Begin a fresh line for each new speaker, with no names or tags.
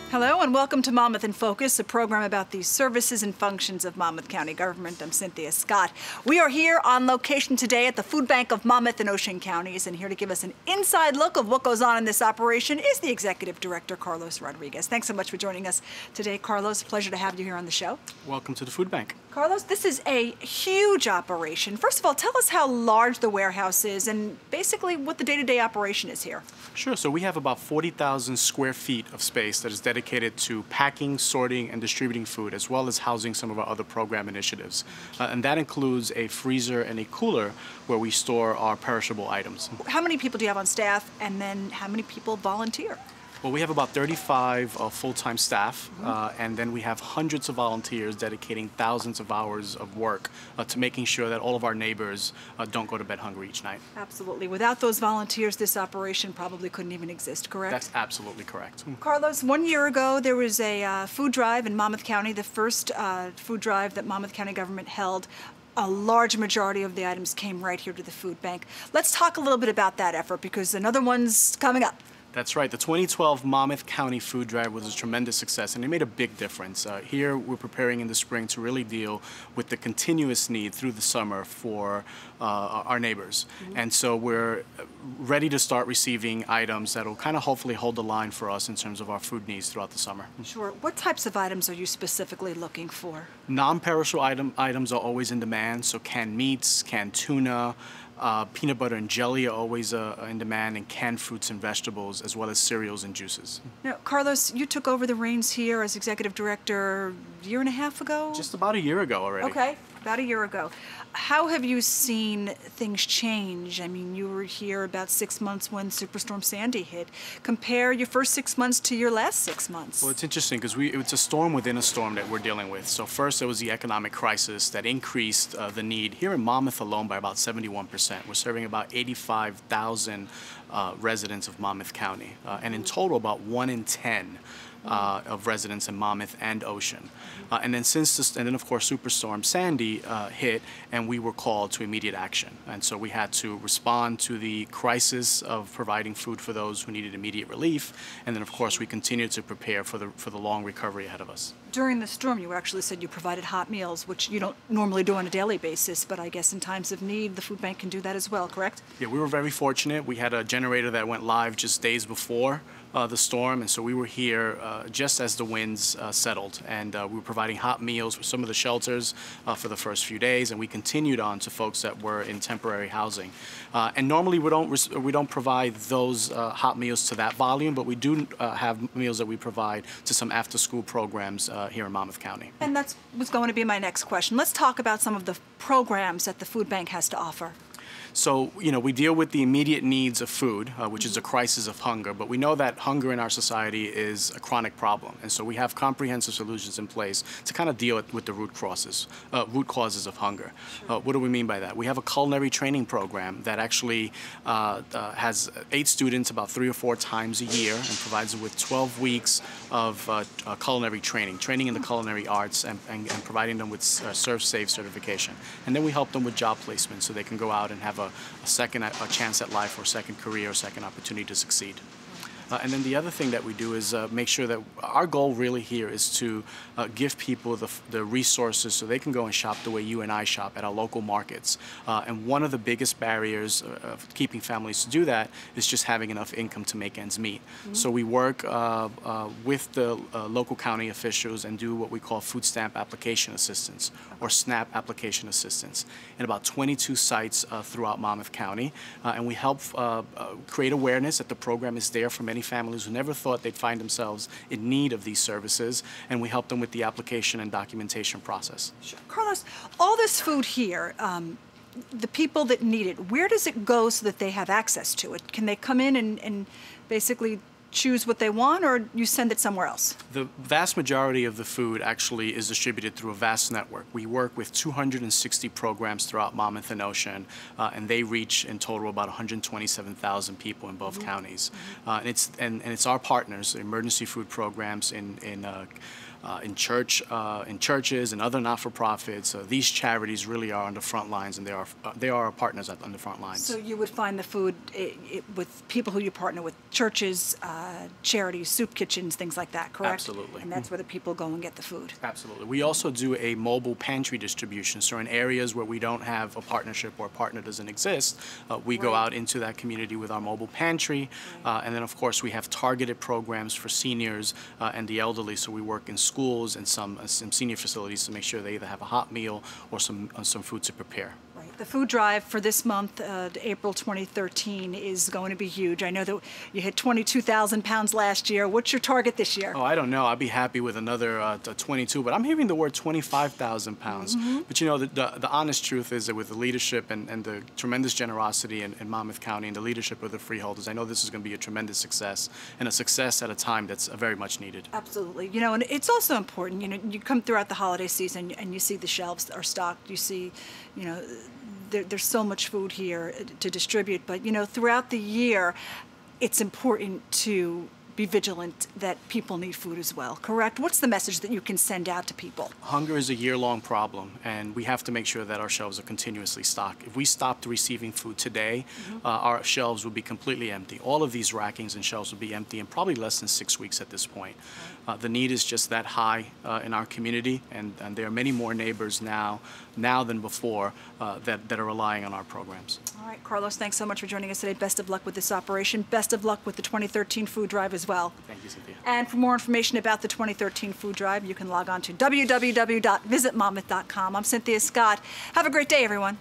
Hello and welcome to Monmouth In Focus, a program about the services and functions of Monmouth County government. I'm Cynthia Scott. We are here on location today at the FoodBank of Monmouth and Ocean Counties, and here to give us an inside look of what goes on in this operation is the Executive Director, Carlos Rodriquez. Thanks so much for joining us today, Carlos. Pleasure to have you here on the show.
Welcome to the food bank.
Carlos, this is a huge operation. First of all, tell us how large the warehouse is and basically what the day-to-day operation is here.
Sure, so we have about 40,000 square feet of space that is dedicated to packing, sorting, and distributing food, as well as housing some of our other program initiatives. And that includes a freezer and a cooler where we store our perishable items.
How many people do you have on staff, and then how many people volunteer?
Well, we have about 35 full-time staff, and then we have hundreds of volunteers dedicating thousands of hours of work to making sure that all of our neighbors don't go to bed hungry each night.
Absolutely. Without those volunteers, this operation probably couldn't even exist, correct?
That's absolutely correct.
Carlos, 1 year ago, there was a food drive in Monmouth County, the first food drive that Monmouth County government held. A large majority of the items came right here to the food bank. Let's talk a little bit about that effort, because another one's coming up.
That's right. The 2012 Monmouth County Food Drive was a tremendous success, and it made a big difference. Here, we're preparing in the spring to really deal with the continuous need through the summer for our neighbors. And so we're ready to start receiving items that will kind of hopefully hold the line for us in terms of our food needs throughout the summer.
Sure. What types of items are you specifically looking for?
Non-perishable items are always in demand, so canned meats, canned tuna, peanut butter and jelly are always in demand, and canned fruits and vegetables, as well as cereals and juices.
Now, Carlos, you took over the reins here as executive director a year and a half ago?
Just about a year ago already.
Okay, about a year ago. How have you seen things change? I mean, you were here about 6 months when Superstorm Sandy hit. Compare your first 6 months to your last 6 months.
Well, it's interesting because it's a storm within a storm that we're dealing with. So first, there was the economic crisis that increased the need here in Monmouth alone by about 71%. We're serving about 85,000 residents of Monmouth County, and in total, about 1 in 10 of residents in Monmouth and Ocean. And then of course Superstorm Sandy hit, and we were called to immediate action. And so we had to respond to the crisis of providing food for those who needed immediate relief. And then of course we continued to prepare for the long recovery ahead of us.
During the storm, you actually said you provided hot meals, which you don't normally do on a daily basis, but I guess in times of need, the food bank can do that as well, correct?
Yeah, we were very fortunate. We had a generator that went live just days before the storm, and so we were here just as the winds settled, and we were providing hot meals for some of the shelters for the first few days, and we continued on to folks that were in temporary housing. And normally we don't provide those hot meals to that volume, but we do have meals that we provide to some after-school programs here in Monmouth County.
And that was going to be my next question. Let's talk about some of the programs that the food bank has to offer.
So, we deal with the immediate needs of food, which is a crisis of hunger, but we know that hunger in our society is a chronic problem. And so we have comprehensive solutions in place to kind of deal with the root causes of hunger.
Sure.
What do we mean by that? We have a culinary training program that actually has 8 students about 3 or 4 times a year and provides them with 12 weeks of culinary training in the culinary arts, and providing them with Serve Safe certification. And then we help them with job placement so they can go out and have a second chance at life, or second career, or second opportunity to succeed. And then the other thing that we do is make sure that our goal really here is to give people the resources so they can go and shop the way you and I shop at our local markets. And one of the biggest barriers of keeping families to do that is just having enough income to make ends meet. So we work with the local county officials and do what we call food stamp application assistance, or SNAP application assistance, in about 22 sites throughout Monmouth County. And we help create awareness that the program is there for many families who never thought they'd find themselves in need of these services, and we help them with the application and documentation process.
Sure. Carlos, all this food here, the people that need it, where does it go so that they have access to it? Can they come in and basically choose what they want, or you send it somewhere else?
The vast majority of the food actually is distributed through a vast network. We work with 260 programs throughout Monmouth and Ocean, and they reach in total about 127,000 people in both counties. And it's our partners, emergency food programs in in churches and other not-for-profits. These charities really are on the front lines, and they are our partners on the front lines.
So you would find the food with people who you partner with, churches, charities, soup kitchens, things like that, correct?
Absolutely.
And that's where the people go and get the food.
Absolutely. We also do a mobile pantry distribution. So in areas where we don't have a partnership or a partner doesn't exist, we go out into that community with our mobile pantry. And then, of course, we have targeted programs for seniors and the elderly. So we work in schools and some senior facilities to make sure they either have a hot meal or some food to prepare.
The food drive for this month, April 2013, is going to be huge. I know that you hit 22,000 pounds last year. What's your target this year?
Oh, I don't know. I'd be happy with another 22, but I'm hearing the word 25,000 pounds. But you know, the honest truth is that with the leadership and the tremendous generosity in Monmouth County and the leadership of the freeholders, I know this is going to be a tremendous success, and a success at a time that's very much needed.
Absolutely. You know, and it's also important, you know, you come throughout the holiday season and you see the shelves are stocked, you see, you know, there's so much food here to distribute, but you know, throughout the year, it's important to be vigilant that people need food as well, correct? What's the message that you can send out to people?
Hunger is a year-long problem, and we have to make sure that our shelves are continuously stocked. If we stopped receiving food today, our shelves would be completely empty. All of these rackings and shelves would be empty in probably less than 6 weeks at this point. The need is just that high in our community, and there are many more neighbors now than before that are relying on our programs.
All right, Carlos, thanks so much for joining us today. Best of luck with this operation. Best of luck with the 2013 food drive as well.
Thank you, Cynthia.
And for more information about the 2013 food drive, you can log on to www.visitmonmouth.com. I'm Cynthia Scott. Have a great day, everyone.